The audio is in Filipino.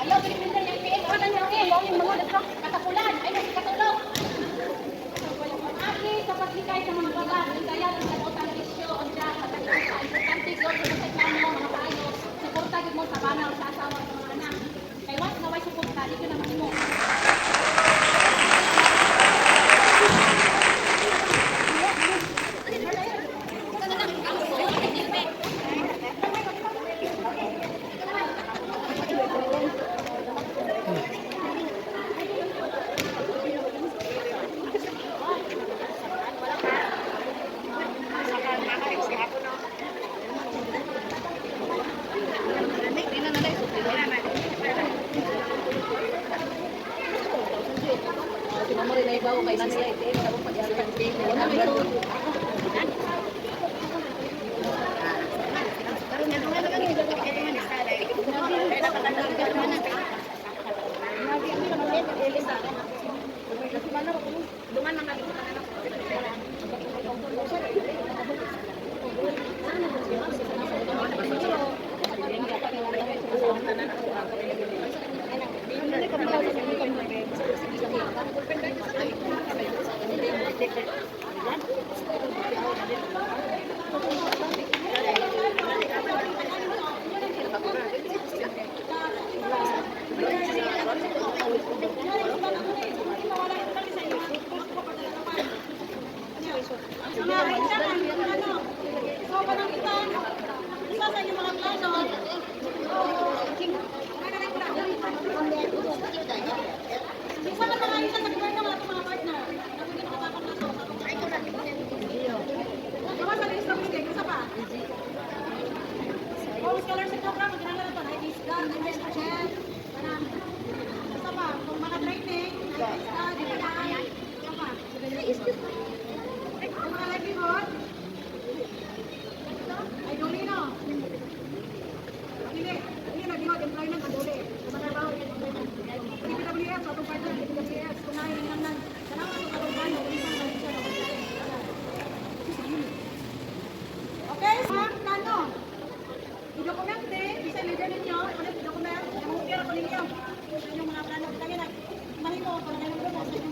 Ayaw, pinipindan yung PM. Ano yung mga katapulan? Ay, nasi katulong. Aki, kapag likay sa mga babat, kaya ng kalautan isyo, o dyan, importante yun, sa mga mga payo, suporta mo sa banaw, sa asawa, sa mga anak. Kaya once na way suporta, di ko naman mo. Okay, sa plano. I-dokumente, isa leader ninyo, i-dokument, i-mupira ko ninyo. Sa inyong mga plano. Kaya na, mahimo, kung kayo ng